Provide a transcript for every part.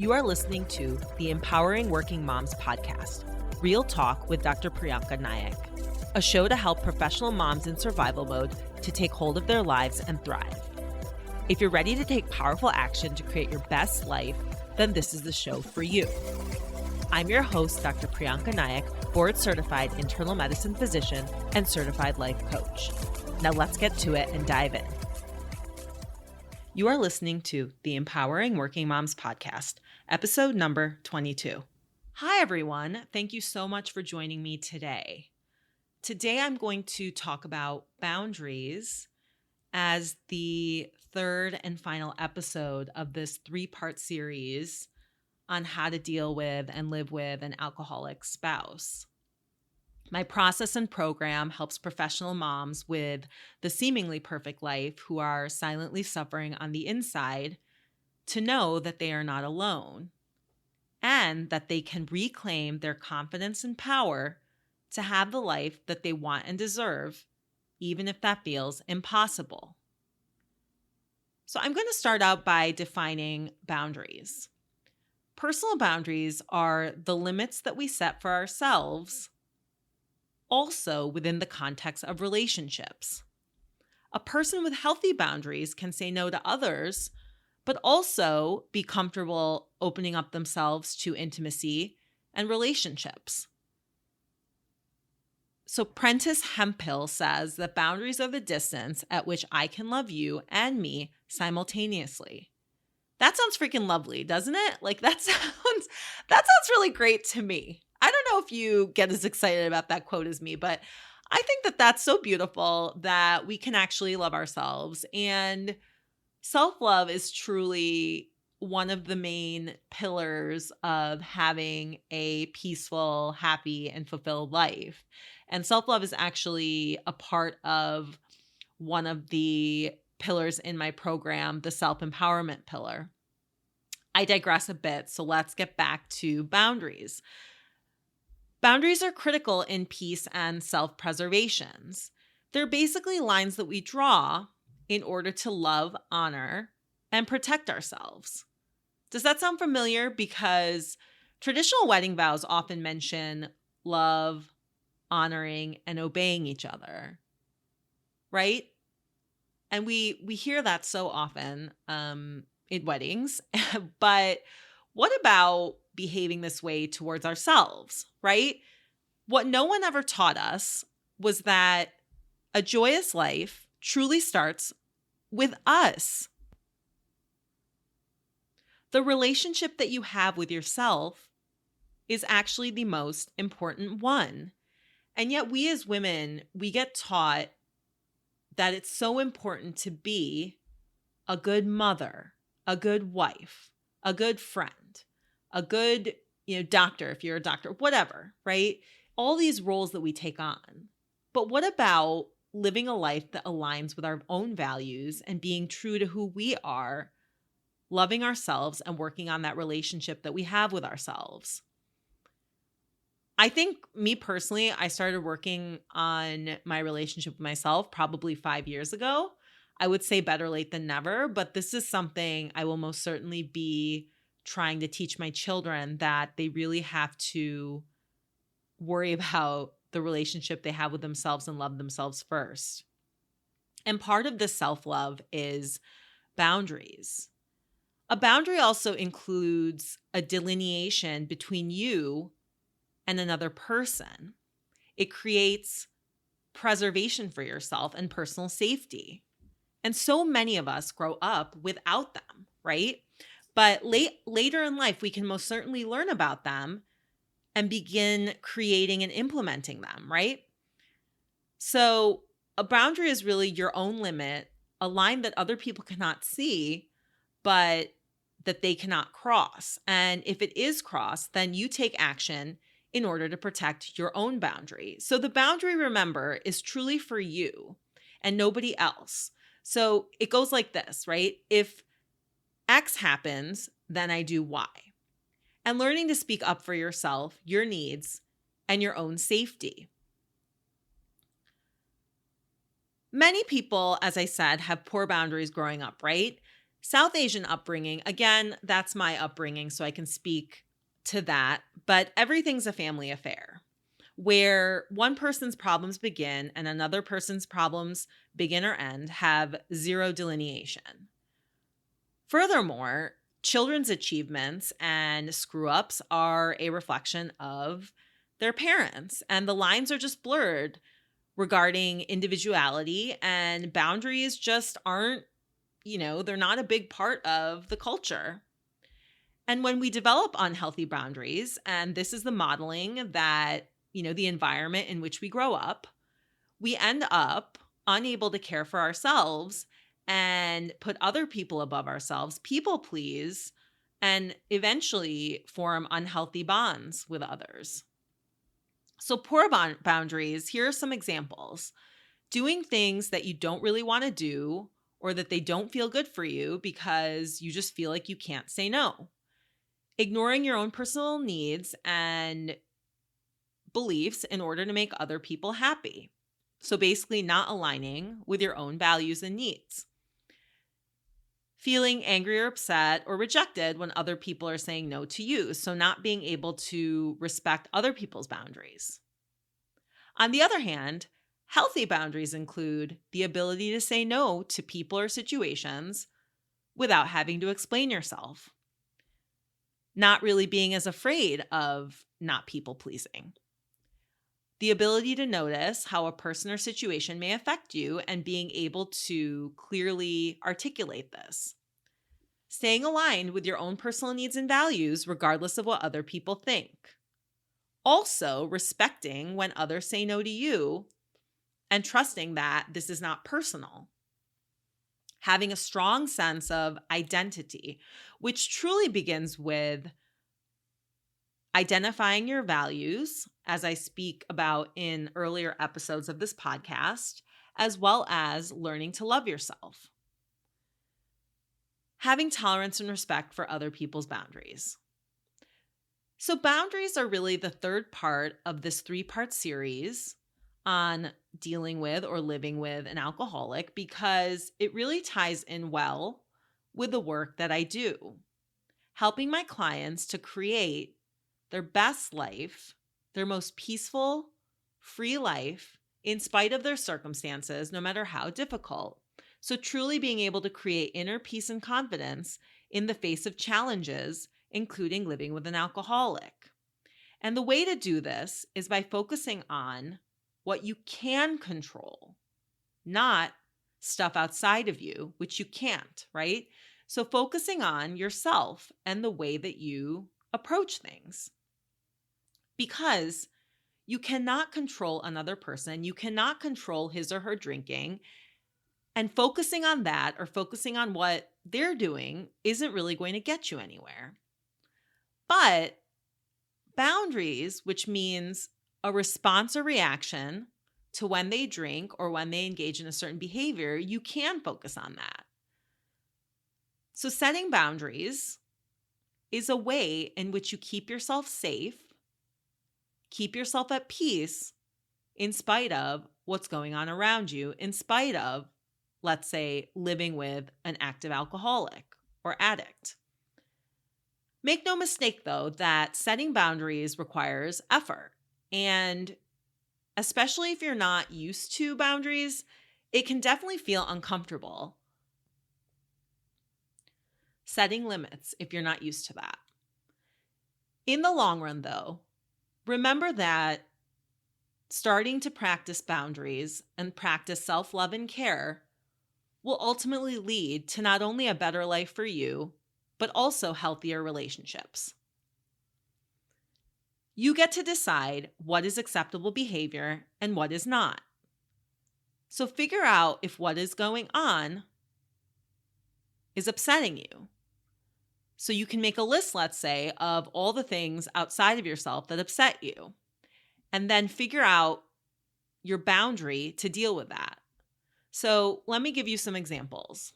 You are listening to the Empowering Working Moms podcast, Real Talk with Dr. Prianca Naik, a show to help professional moms in survival mode to take hold of their lives and thrive. If you're ready to take powerful action to create your best life, then this is the show for you. I'm your host, Dr. Prianca Naik, board-certified internal medicine physician and certified life coach. Now let's get to it and dive in. You are listening to the Empowering Working Moms podcast, episode number 22. Hi, everyone. Thank you so much for joining me today. Today, I'm going to talk about boundaries as the third and final episode of this three-part series on how to deal with and live with an alcoholic spouse. My process and program helps professional moms with the seemingly perfect life who are silently suffering on the inside to know that they are not alone and that they can reclaim their confidence and power to have the life that they want and deserve, even if that feels impossible. So I'm going to start out by defining boundaries. Personal boundaries are the limits that we set for ourselves, also within the context of relationships. A person with healthy boundaries can say no to others, but also be comfortable opening up themselves to intimacy and relationships. So Prentice Hemphill says that boundaries are the distance at which I can love you and me simultaneously. That sounds freaking lovely, doesn't it? Like that sounds really great to me. I don't know if you get as excited about that quote as me, but I think that that's so beautiful that we can actually love ourselves. And self-love is truly one of the main pillars of having a peaceful, happy, and fulfilled life. And self-love is actually a part of one of the pillars in my program, the self-empowerment pillar. I digress a bit, so let's get back to boundaries. Boundaries are critical in peace and self-preservations. They're basically lines that we draw in order to love, honor, and protect ourselves. Does that sound familiar? Because traditional wedding vows often mention love, honoring, and obeying each other, right? And we hear that so often in weddings, but what about behaving this way towards ourselves, right? What no one ever taught us was that a joyous life truly starts with us. The relationship that you have with yourself is actually the most important one. And yet we as women, we get taught that it's so important to be a good mother, a good wife, a good friend, a good, doctor, if you're a doctor, whatever, right? All these roles that we take on. But what about living a life that aligns with our own values and being true to who we are, loving ourselves and working on that relationship that we have with ourselves? I think me personally, I started working on my relationship with myself probably 5 years ago. I would say better late than never, but this is something I will most certainly be trying to teach my children, that they really have to worry about the relationship they have with themselves and love themselves first. And part of this self-love is boundaries. A boundary also includes a delineation between you and another person. It creates preservation for yourself and personal safety. And so many of us grow up without them, right? But later in life, we can most certainly learn about them and begin creating and implementing them, right? So a boundary is really your own limit, a line that other people cannot see, but that they cannot cross. And if it is crossed, then you take action in order to protect your own boundary. So the boundary, remember, is truly for you and nobody else. So it goes like this, right? If X happens, then I do Y. And learning to speak up for yourself, your needs, and your own safety. Many people, as I said, have poor boundaries growing up, right? South Asian upbringing, again, that's my upbringing, so I can speak to that, but everything's a family affair where one person's problems begin and another person's problems begin or end have zero delineation. Furthermore, children's achievements and screw ups are a reflection of their parents, and the lines are just blurred regarding individuality, and boundaries just aren't, they're not a big part of the culture. And when we develop unhealthy boundaries, and this is the modeling that, the environment in which we grow up, we end up unable to care for ourselves and put other people above ourselves, people please, and eventually form unhealthy bonds with others. So, poor boundaries, here are some examples. Doing things that you don't really want to do or that they don't feel good for you because you just feel like you can't say no. Ignoring your own personal needs and beliefs in order to make other people happy. So basically not aligning with your own values and needs. Feeling angry or upset or rejected when other people are saying no to you. So not being able to respect other people's boundaries. On the other hand, healthy boundaries include the ability to say no to people or situations without having to explain yourself. Not really being as afraid of not people pleasing. The ability to notice how a person or situation may affect you and being able to clearly articulate this. Staying aligned with your own personal needs and values regardless of what other people think. Also, respecting when others say no to you and trusting that this is not personal. Having a strong sense of identity, which truly begins with identifying your values, as I speak about in earlier episodes of this podcast, as well as learning to love yourself. Having tolerance and respect for other people's boundaries. So boundaries are really the third part of this 3-part series on dealing with or living with an alcoholic because it really ties in well with the work that I do, helping my clients to create their best life, their most peaceful, free life, in spite of their circumstances, no matter how difficult. So truly being able to create inner peace and confidence in the face of challenges, including living with an alcoholic. And the way to do this is by focusing on what you can control, not stuff outside of you, which you can't, right? So focusing on yourself and the way that you approach things. Because you cannot control another person. You cannot control his or her drinking. And focusing on that or focusing on what they're doing isn't really going to get you anywhere. But boundaries, which means a response or reaction to when they drink or when they engage in a certain behavior, you can focus on that. So setting boundaries is a way in which you keep yourself safe, keep yourself at peace in spite of what's going on around you, in spite of, let's say, living with an active alcoholic or addict. Make no mistake, though, that setting boundaries requires effort. And especially if you're not used to boundaries, it can definitely feel uncomfortable. Setting limits if you're not used to that. In the long run, though, remember that starting to practice boundaries and practice self-love and care will ultimately lead to not only a better life for you, but also healthier relationships. You get to decide what is acceptable behavior and what is not. So figure out if what is going on is upsetting you. So you can make a list, let's say, of all the things outside of yourself that upset you, and then figure out your boundary to deal with that. So let me give you some examples.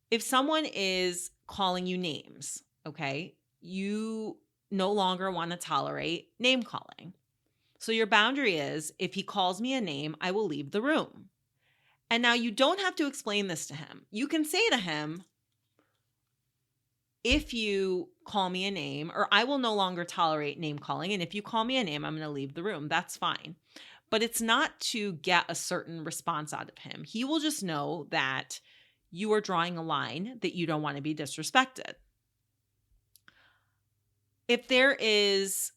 If someone is calling you names, okay, you no longer want to tolerate name calling. So your boundary is, if he calls me a name, I will leave the room. And now you don't have to explain this to him. You can say to him, if you call me a name, or I will no longer tolerate name calling. And if you call me a name, I'm going to leave the room. That's fine. But it's not to get a certain response out of him. He will just know that you are drawing a line, that you don't want to be disrespected. If there is,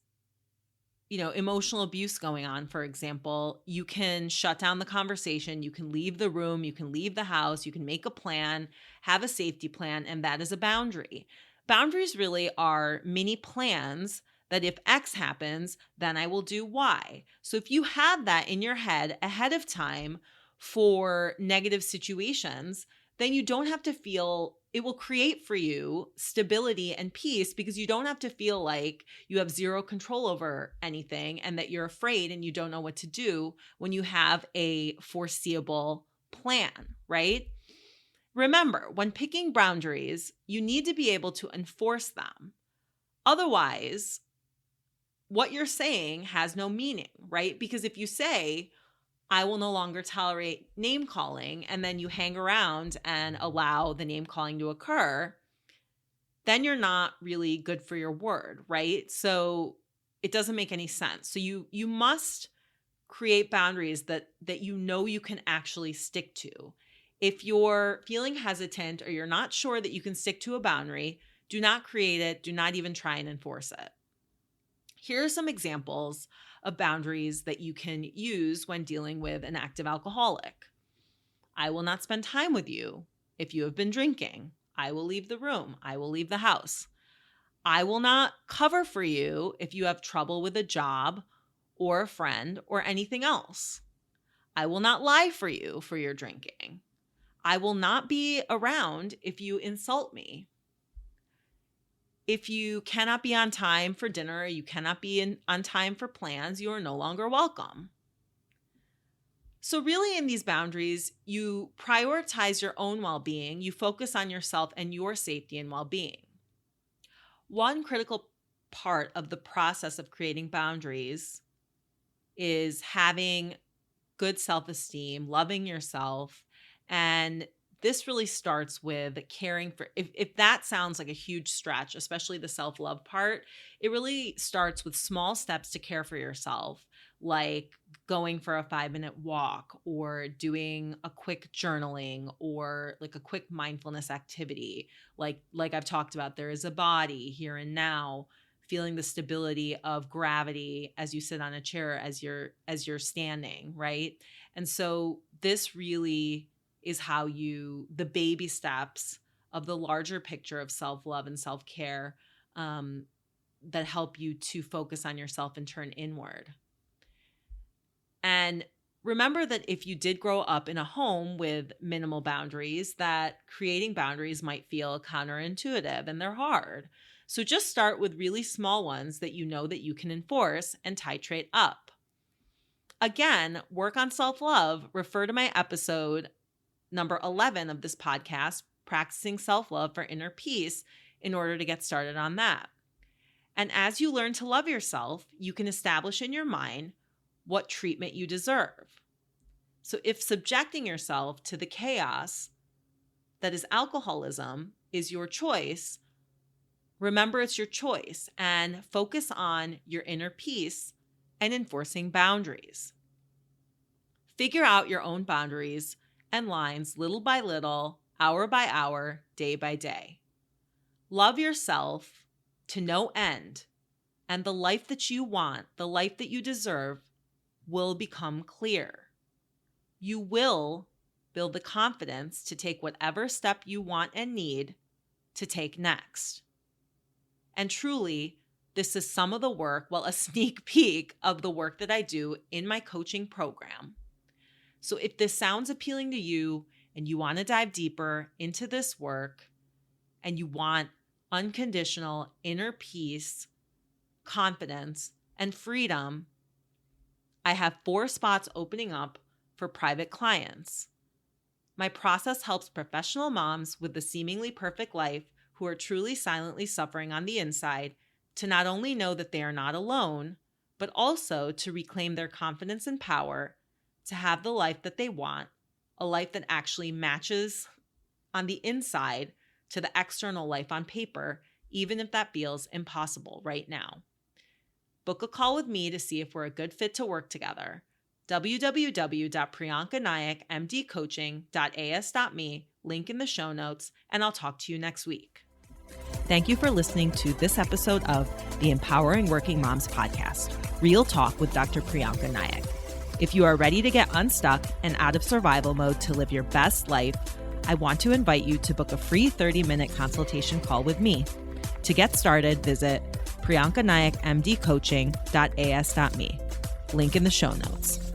emotional abuse going on, for example, you can shut down the conversation, you can leave the room, you can leave the house, you can make a plan, have a safety plan, and that is a boundary. Boundaries really are mini plans that if X happens, then I will do Y. So if you have that in your head ahead of time for negative situations, then you don't have to feel, it will create for you stability and peace, because you don't have to feel like you have zero control over anything and that you're afraid and you don't know what to do when you have a foreseeable plan, right? Remember, when picking boundaries, you need to be able to enforce them. Otherwise, what you're saying has no meaning, right? Because if you say, I will no longer tolerate name calling, and then you hang around and allow the name calling to occur, then you're not really good for your word, right? So it doesn't make any sense. So you must create boundaries that you can actually stick to. If you're feeling hesitant or you're not sure that you can stick to a boundary, do not create it. Do not even try and enforce it. Here are some examples of boundaries that you can use when dealing with an active alcoholic. I will not spend time with you if you have been drinking. I will leave the room. I will leave the house. I will not cover for you if you have trouble with a job or a friend or anything else. I will not lie for you for your drinking. I will not be around if you insult me. If you cannot be on time for dinner, you cannot be on time for plans, you are no longer welcome. So really in these boundaries, you prioritize your own well-being, you focus on yourself and your safety and well-being. One critical part of the process of creating boundaries is having good self-esteem, loving yourself, and this really starts with caring for, if that sounds like a huge stretch, especially the self-love part, it really starts with small steps to care for yourself, like going for a 5-minute walk or doing a quick journaling or like a quick mindfulness activity. Like I've talked about, there is a body here and now, feeling the stability of gravity as you sit on a chair, as you're standing, right? And so this really is how the baby steps of the larger picture of self-love and self-care that help you to focus on yourself and turn inward. And remember that if you did grow up in a home with minimal boundaries, that creating boundaries might feel counterintuitive and they're hard. So just start with really small ones that you know that you can enforce and titrate up. Again, work on self-love. Refer to my episode number 11 of this podcast, Practicing Self-Love for Inner Peace, in order to get started on that. And as you learn to love yourself, you can establish in your mind what treatment you deserve. So if subjecting yourself to the chaos that is alcoholism is your choice, remember it's your choice and focus on your inner peace and enforcing boundaries. Figure out your own boundaries and lines little by little, hour by hour, day by day. Love yourself to no end, and the life that you want, the life that you deserve, will become clear. You will build the confidence to take whatever step you want and need to take next. And truly, this is some of the work, a sneak peek of the work that I do in my coaching program. So if this sounds appealing to you and you want to dive deeper into this work and you want unconditional inner peace, confidence, and freedom, I have 4 spots opening up for private clients. My process helps professional moms with the seemingly perfect life who are truly silently suffering on the inside to not only know that they are not alone, but also to reclaim their confidence and power to have the life that they want, a life that actually matches on the inside to the external life on paper, even if that feels impossible right now. Book a call with me to see if we're a good fit to work together. www.priancanaikmdcoaching.as.me, link in the show notes, and I'll talk to you next week. Thank you for listening to this episode of the Empowering Working Moms podcast, Real Talk with Dr. Prianca Naik. If you are ready to get unstuck and out of survival mode to live your best life, I want to invite you to book a free 30-minute consultation call with me. To get started, visit priancanaikmdcoaching.as.me. Link in the show notes.